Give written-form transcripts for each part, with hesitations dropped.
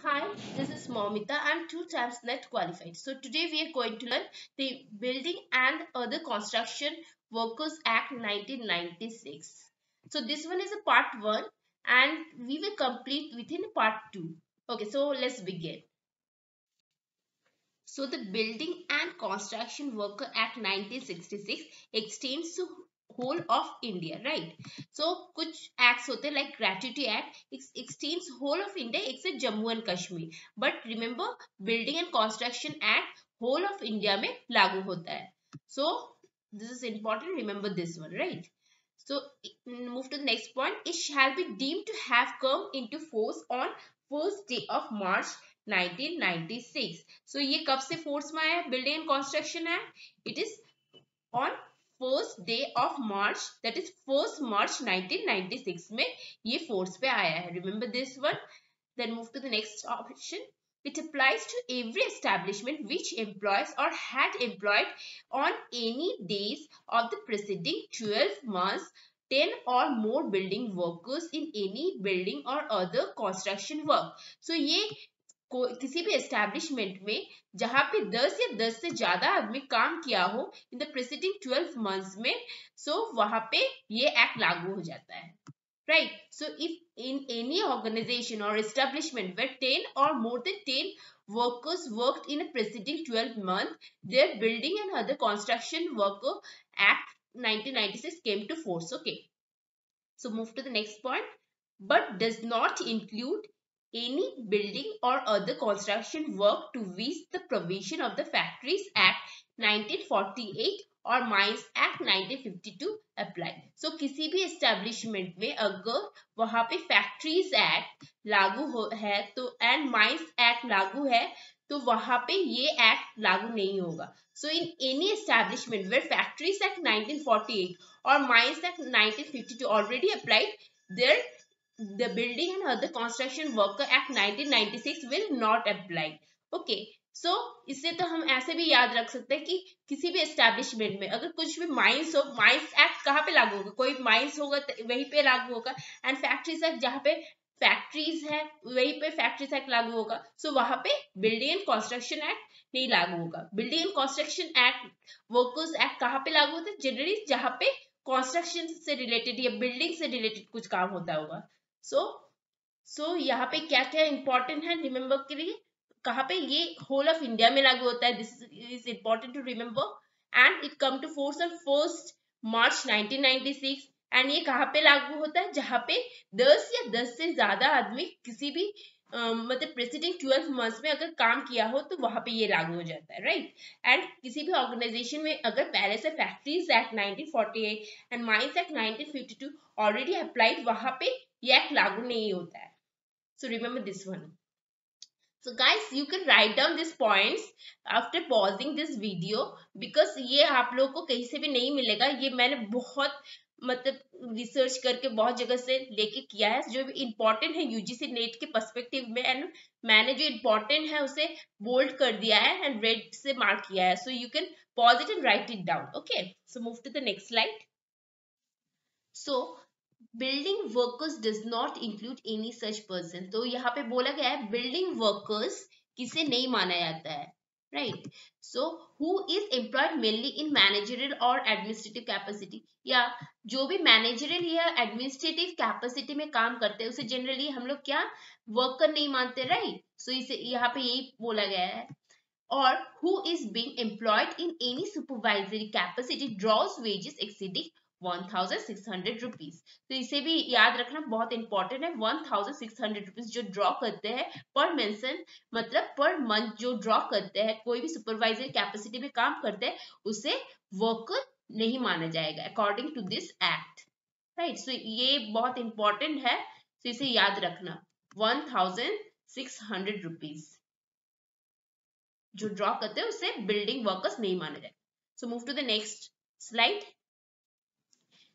Hi, this is Momita. I'm two times net qualified. So today we are going to learn the Building and Other Construction Workers Act 1996. So this one is a part 1 and we will complete within part 2. Okay, so let's begin. So the Building and Construction Worker Act 1966 extends to whole of India, right? So कुछ acts होते हैं like gratuity act extends whole of India except Jammu and Kashmir. But remember Building and Construction Act whole of India में लागू होता है. So this is important. Remember this one, right? So move to the next point. It shall be deemed to have come into force on first day of March 1996. So ये कब से force में आया building and construction act it is on first day of March that is 1 March 1996 में ये force पे आया है remember this one then move to the next option it applies to every establishment which employs or had employed on any days of the preceding 12 months 10 or more building workers in any building or other construction work. So ये किसी भी establishment में जहां पे 10 या 10 से ज्यादा आदमी काम किया हो इन द प्रेसिडिंग 12 मंथ्स में सो वहां पे ये एक्ट लागू हो जाता है right. So if in any organization or establishment where 10 or more than 10 workers worked in a preceding 12 month their building and other construction worker act 1996 came to force. Okay, so move to the next point. But does not include any building or other construction work to which the provision of the Factories Act 1948 और mines act 1952 apply. सो किसी भी establishment में अगर वहां पे factories act लागू है तो एंड माइंस एक्ट लागू है तो वहां पे ये एक्ट लागू नहीं होगा. So in any establishment where factories act 1948 or Mines Act 1952 already applied, there the Building and Other Construction Worker Act 1996 will not apply. Okay, so इससे तो हम ऐसे भी याद रख सकते हैं कि किसी भी एस्टेब्लिशमेंट में अगर कुछ भी माइंस हो माइंस एक्ट कहाँ पे लागू होगा कोई माइंस होगा तो वहीं पे लागू होगा एंड फैक्ट्रीज एक्ट जहाँ पे फैक्ट्रीज है वहीं पे फैक्ट्रीज एक्ट लागू होगा. सो वहां पे बिल्डिंग एंड कंस्ट्रक्शन एक्ट नहीं लागू होगा. Building and construction act workers act कहाँ पे लागू होता है जनरली जहाँ पे कंस्ट्रक्शन से रिलेटेड या बिल्डिंग से रिलेटेड कुछ काम होता होगा. सो यहाँ पे क्या क्या इंपॉर्टेंट है रिमेम्बर के लिए कहाँ पे ये होल ऑफ इंडिया में लागू होता है. This is important to remember and it come to force on 1 March 1996 and ये कहाँ पे लागू होता है जहाँ पे 10 या 10 से ज्यादा आदमी किसी भी मतलब प्रेसिडिंग 12 मंथ्स में अगर काम किया हो तो वहां पे ये लागू हो जाता है राइट. एंड किसी भी ऑर्गेनाइजेशन में अगर पहले से factories act 1948 and mines act 1952 already applied वहां पे ये एक्ट लागू नहीं होता है. So remember this one. So guys, you can write down these points after pausing this video because ये आप लोगों को कहीं से भी नहीं मिलेगा. ये मैंने बहुत मतलब रिसर्च करके बहुत जगह से लेके किया है जो भी इम्पोर्टेंट है यूजीसी नेट के पर्सपेक्टिव में एंड मैंने जो इम्पोर्टेंट है उसे बोल्ड कर दिया है एंड रेड से मार्क किया है. So you can pause it and write it down. Okay, so move to the next slide. So building workers does not include any such person. तो यहाँ पे बोला गया है बिल्डिंग वर्कर्स किसे नहीं माना जाता है right. So who is employed mainly in managerial और एडमिनिस्ट्रेटिव कैपेसिटी या जो भी मैनेजरियल या एडमिनिस्ट्रेटिव कैपेसिटी में काम करते हैं उसे जनरली हम लोग क्या वर्कर नहीं मानते राइट. सो इसे यहाँ पे यही बोला गया है. और who is being employed in any supervisory capacity draws wages exceeding 1600 rupees. तो इसे भी याद रखना बहुत इंपॉर्टेंट है. 1600 रुपीज जो ड्रॉ करते हैं पर मेंशन मतलब पर मंथ जो ड्रॉ करते हैं कोई भी सुपरवाइजरी कैपेसिटी में काम करते हैं उसे वर्कर नहीं माना जाएगा according to this act right. So ये बहुत इंपॉर्टेंट है. तो इसे याद रखना 1600 रुपीज जो ड्रॉ करते हैं उसे बिल्डिंग वर्कर्स नहीं माना जाए. So move to the next slide.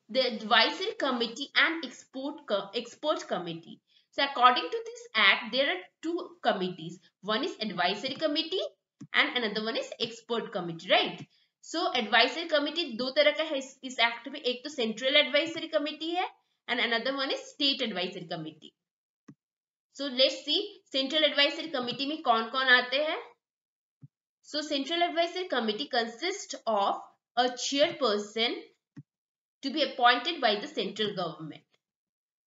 The advisory committee and expert committee. So according to this act there are two committees. One is advisory committee and another one is expert committee right. So advisory committee दो तरह का है इस act में. एक तो central advisory committee है and another one is state advisory committee. So let's see central advisory committee में कौन कौन आते हैं. So central advisory committee consist of a chairperson to be appointed by the central government.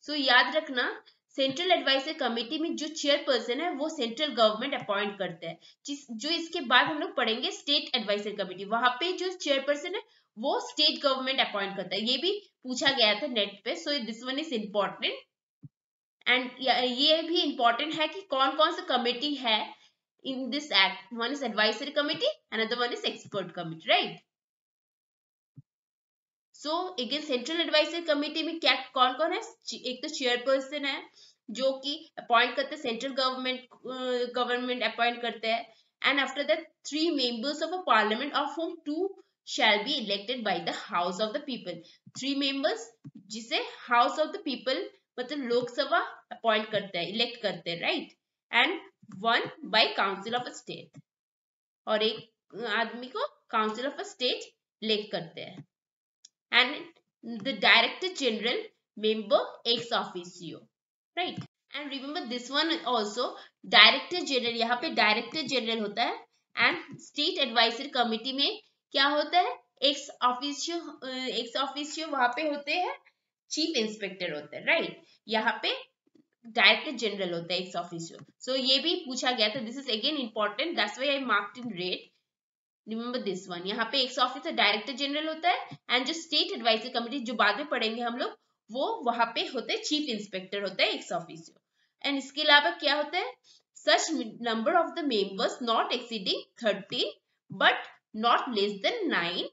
So याद रखना central advisory committee में जो chairperson है वो सेंट्रल गवर्नमेंट अपॉइंट करता है. जो इसके बाद हम लोग पढ़ेंगे स्टेट एडवाइजरी कमेटी, वहां पे जो चेयरपर्सन है वो स्टेट गवर्नमेंट अपॉइंट करता है. ये भी पूछा गया था नेट पे, so this one is important. And ये भी इम्पोर्टेंट है कि कौन कौन सा कमेटी है in this act. One is advisory committee, another one is expert committee, right. So again central advisory committee में क्या कौन कौन है. एक तो चेयरपर्सन है जो कि अपॉइंट करते हैं, सेंट्रल गवर्नमेंट अपॉइंट करते हैं. And after that 3 members of a parliament of whom 2 shall be elected by the house of the people. 3 members जिसे हाउस ऑफ द पीपल मतलब लोकसभा अपॉइंट करते हैं, इलेक्ट करते हैं, right. And 1 by council of state, और एक आदमी को काउंसिल ऑफ स्टेट इलेक्ट करते हैं. And the director general member ex officio, right. And remember this one also, director general, यहाँ पे director general होता है. and state advisory committee में क्या होता है, ex officio वहां पे होते हैं चीफ इंस्पेक्टर होते हैं, राइट. यहाँ पे डायरेक्टर जनरल होता है ex officio. so ये भी पूछा गया था, this is again important, that's why I marked in red. Remember this one. यहाँ पे एक्स ऑफिसर डायरेक्टर जनरल होता है, एंड जो स्टेट एडवाइजरी कमेटी जो बाद में पढ़ेंगे हम लोग, वो वहां पे होते हैं चीफ इंस्पेक्टर होता है एक्स ऑफिसर. एंड इसके अलावा क्या होता है, सच number of the members not exceeding 13 but not less than 9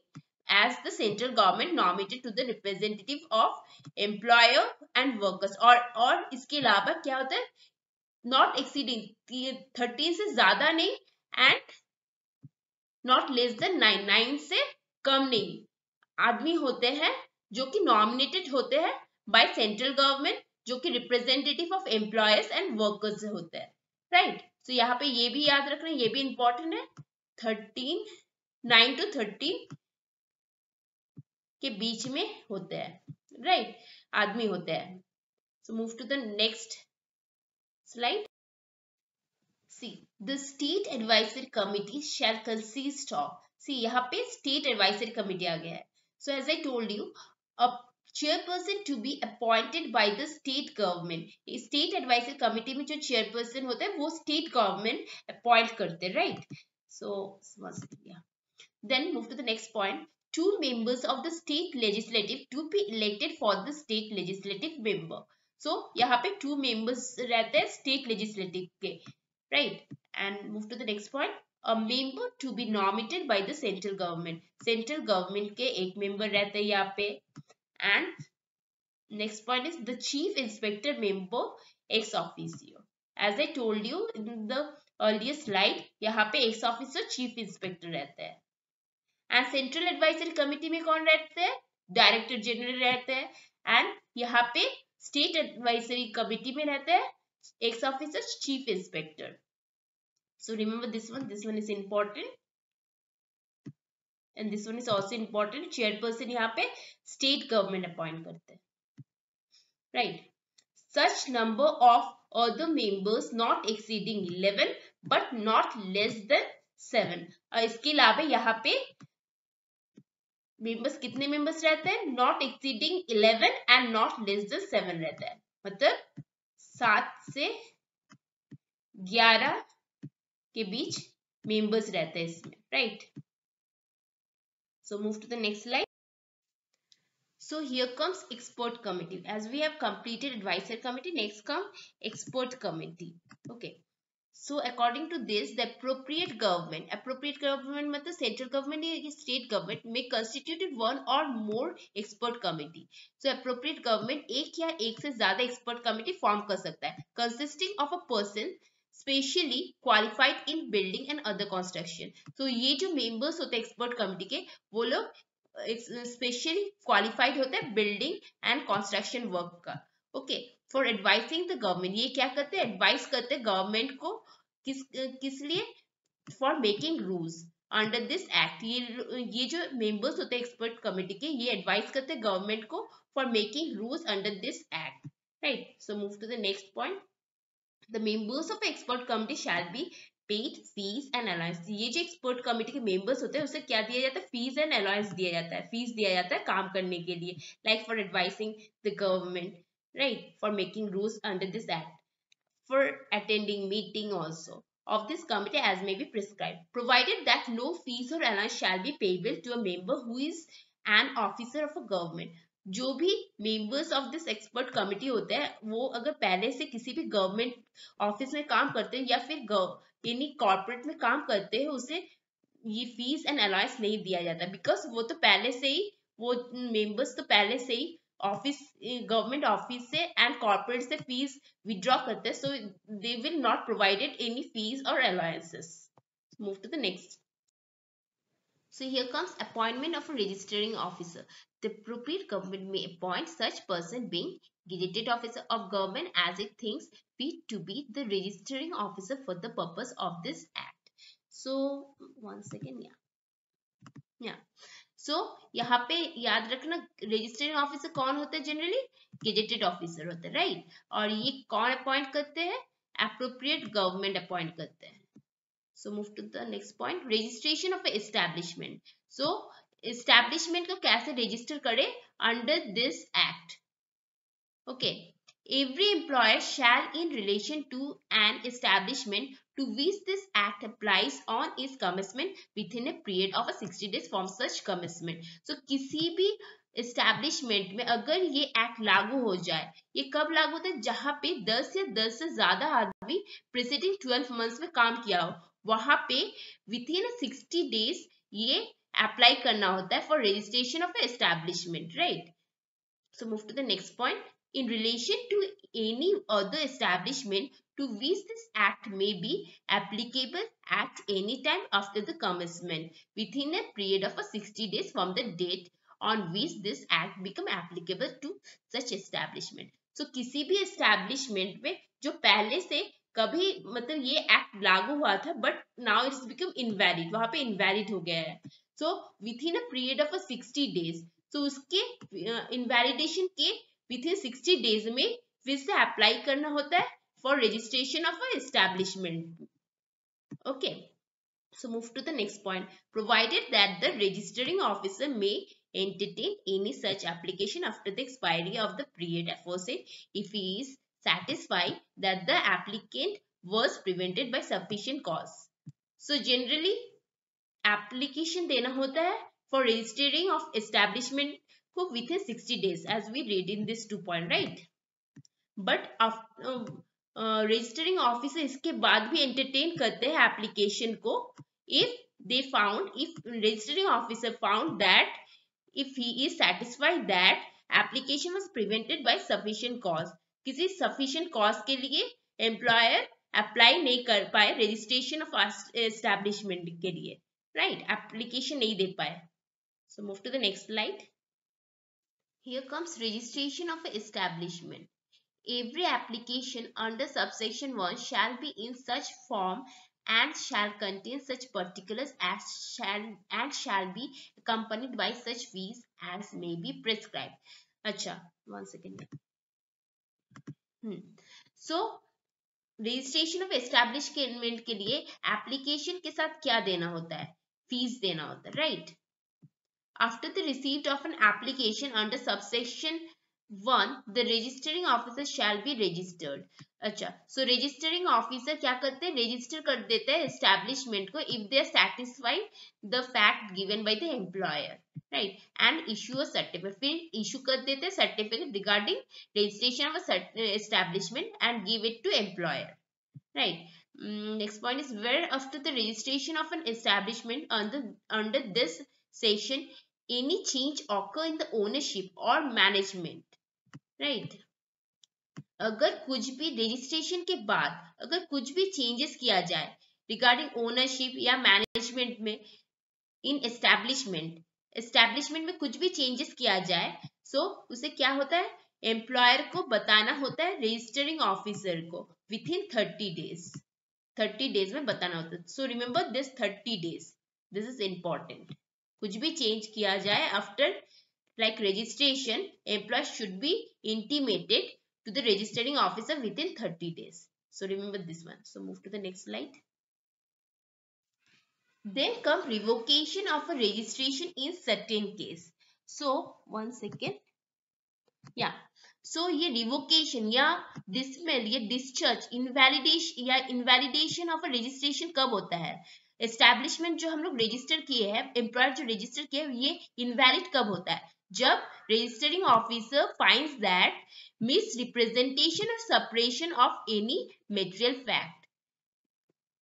as the central government nominated to the representative of employer and workers. और इसके अलावा क्या होता है, नॉट एक्सीडिंग 13 से ज्यादा नहीं, एंड नॉट लेस देन 9 से कम नहीं आदमी होते हैं जो कि नॉमिनेटेड होते हैं बाय सेंट्रल गवर्नमेंट, जो कि representative of employers and workers होते हैं, राइट. सो यहाँ पे ये भी याद रखना, ये भी इंपॉर्टेंट है. 9 to 13 के बीच में होते हैं, राइट, आदमी होते हैं. So move to the next slide. See, the state advisory committee shall consist of. See, यहाँ पे state advisory committee आ गया है. So as I told you, a chairperson to be appointed by the state government. State advisory committee में जो chairperson होता है वो state government appoint करते हैं, right? So yeah. Then move to the next point. 2 members of the state legislative to be elected for the state legislative member. So यहाँ पे 2 members रहते हैं state legislative के, right. And move to the next point. A member to be nominated by the central government. Central government के एक member रहते हैं यहाँ पे. And next point is the chief inspector member ex officio. As I told you in the earlier slide, यहाँ पे ex officio chief inspector रहते हैं. And central advisory committee में कौन रहते हैं, director general रहते हैं. And यहाँ पे state advisory committee में रहते हैं ex officer chief inspector. So remember this one is important, and this one is also important. Chairperson यहाँ पे state government appoint करते हैं, right. Such number of other members not exceeding 11 but not less than 7. इसके अलावा यहाँ पे members कितने members रहते हैं, not exceeding 11 and not less than 7 रहता है, मतलब 7 से 11 के बीच मेंबर्स रहते हैं इसमें, right. So move to the next slide. So here comes expert committee. As we have completed advisory committee, next come expert committee. Okay. So according to this, the appropriate government मतलब central government या state government may constituted one or more expert committee. So appropriate government एक या एक से ज्यादा expert committee form कर सकता है, consisting of a person specially qualified in building and other construction. So ये जो members होते हैं expert committee के, वो लोग स्पेशली क्वालिफाइड होता है बिल्डिंग एंड कंस्ट्रक्शन वर्क का. Okay, for advising the government, ये क्या करते हैं, एडवाइस करते हैं गवर्नमेंट को किस लिए, for making rules under this act. ये जो मेंबर्स होते हैं एक्सपर्ट कमेटी के, ये एडवाइस करते हैं गवर्नमेंट को for making rules under this act, right. So move to the next point. The members of expert committee shall be paid fees and allowance. ये जो expert committee के members होते हैं उसे क्या दिया जाता है? fees and allowance दिया जाता है, fees दिया जाता है काम करने के लिए, like for advising the government, right, for making rules under this act, for attending meeting also of this committee as may be prescribed, provided that no fees or allowance shall be payable to a member who is an officer of a government. जो भी members of this expert committee होते हैं वो अगर पहले से किसी भी गवर्नमेंट ऑफिस में काम करते हैं या फिर यानी कॉर्पोरेट में काम करते हैं उसे ये फीस एंड अलाउंस नहीं दिया जाता, बिकॉज वो तो पहले से ही वो मेंबर्स तो पहले से ही ऑफिस गवर्नमेंट ऑफिस से एंड कॉर्पोरेट से फीस विड्रॉ करते हैं, so they will not provided any fees और allowances. Move to the next. So here comes appointment of a registering officer. The appropriate government may appoint such person being gazetted officer of government as it thinks fit to be the registering officer for the purpose of this act. So one second, yeah. So यहाँ पे याद रखना registering officer कौन होता है? Generally gazetted officer होता है, right. और ये कौन अपॉइंट करते हैं? एप्रोप्रिएट गवर्नमेंट अपॉइंट करते हैं. So move to the next point. Registration of establishment. So establishment को कैसे register करे? Under this act. Okay. Every employer shall in relation to an establishment to which this act applies on its commencement within a period of 60 days from such commencement. So किसी भी establishment में अगर ये act लागू हो जाए, ये कब लागू होता है? जहां पे 10 या 10 से ज्यादा आदमी प्रीसीडिंग 12 मंथ्स में काम किया हो, वहां पे विथ इन 60 डेज ये अप्लाई करना होता है for registration of establishment, right. So move to the next point. In relation to any other establishment to which this act may be applicable at any time after the commencement within a period of 60 days from the date on which this act become applicable to such establishment. So किसी भी establishment में जो पहले से कभी मतलब ये act लागू हुआ था but now it's become invalid, वहां पे इनवैलिड हो गया है. So within a period of 60 days, so उसके इनवैलिडेशन के विथ इन 60 डेज में फिर से अप्लाई करना होता है for registration of a establishment. Okay. So move to the next point. Provided that the registering officer may entertain any such application after the expiry of the period aforesaid if he is satisfied that the applicant was prevented by sufficient cause. So generally application देना होता है for registering of establishment को within 60 days as we read in this 2 point, right? But after registering officer इसके बाद भी entertain करते हैं application को if registering officer found that if he is satisfied that application was prevented by sufficient cause. किसी sufficient cause के लिए employer apply नहीं कर पाए रजिस्ट्रेशन ऑफ एस्टैब्लिशमेंट के लिए, राइट, एप्लीकेशन नहीं दे पाए. So move to the next slide. Here comes registration of establishment. Every application under subsection 1 shall be in such form and shall contain such particulars as shall be accompanied by such fees as may be prescribed. अच्छा, one second. So registration of establishment के लिए application के साथ क्या देना होता है? Fees देना होता है, right? After the receipt of an application under subsection 1, the registering officer shall be registered. अच्छा, so registering officer क्या करते हैं? register कर देते हैं establishment को if they are satisfied the fact given by the employer, right, and issue a certificate. फिर issue कर देते हैं certificate regarding registration of a establishment and give it to employer, right. Next point is where after the registration of an establishment under this section any change occur in the ownership or management, right. अगर कुछ भी registration के बाद अगर कुछ भी changes किया जाए रिगार्डिंग ओनरशिप या मैनेजमेंट में इन एस्टैब्लिशमेंट में कुछ भी चेंजेस किया जाए, सो उसे क्या होता है? एम्प्लॉयर को बताना होता है रजिस्टरिंग ऑफिसर को विथ इन 30 डेज में बताना होता है. So remember this 30 days, this is important. कुछ भी चेंज किया जाए after like registration, employees should be intimated to the registering officer within 30 days. So remember this one. So move to the next slide. Then come revocation of a registration in certain case. So one second. Yeah. So ये revocation या dismissal या discharge invalidation या invalidation of a registration कब होता है? Establishment जो हम लोग register किए हैं, employer जो register किए हैं, ये invalid कब होता है? जब registering officer finds that misrepresentation or suppression of any material fact,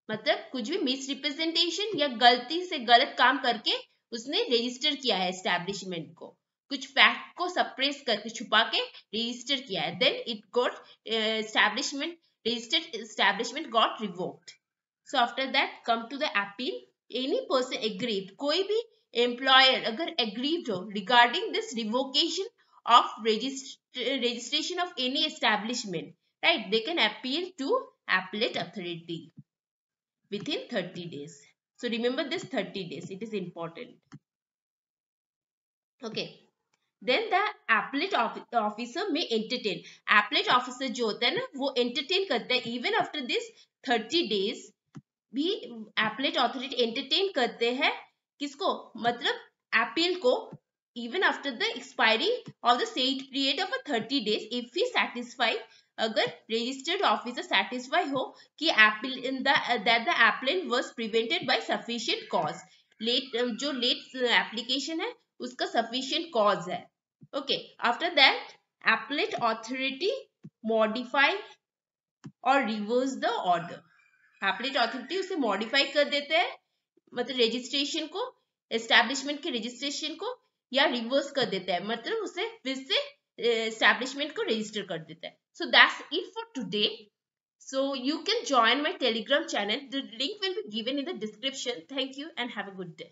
मतलब कुछ भी मिसरिप्रेजेंटेशन या गलती से गलत काम करके उसने रजिस्टर किया है एस्टैब्लिशमेंट को, कुछ फैक्ट को सप्रेस करके छुपा के रजिस्टर किया है, then it got establishment registered establishment got revoked. So after that come to the appeal. Any person aggrieved, कोई भी एम्प्लॉयर अगर एग्रीव्ड हो regarding this revocation of registration of any establishment, right, they can appeal to appellate authority within 30 days. So remember this 30 days, it is important. Okay. Then the appellate officer may entertain. Appellate officer जो होता है ना वो entertain करता है even after this 30 days भी appellate authority entertain करते हैं किसको, मतलब appeal को, even after the expiry of the said period of a 30 days if he satisfied, अगर रजिस्टर्ड ऑफिसर सेटिस्फाई हो कि that the appellant was prevented by sufficient cause, late जो लेट एप्लीकेशन है उसका sufficient cause है. Okay, after that appellate authority modify or reverse the order. appellate authority उसे modify कर देते हैं, मतलब रजिस्ट्रेशन को, एस्टैब्लिशमेंट के रजिस्ट्रेशन को, या रिवर्स कर देता है, मतलब उसे फिर से एस्टैब्लिशमेंट को रजिस्टर कर देता है. So that's it for today. So you can join my Telegram channel. The link will be given in the description. Thank you and have a good day.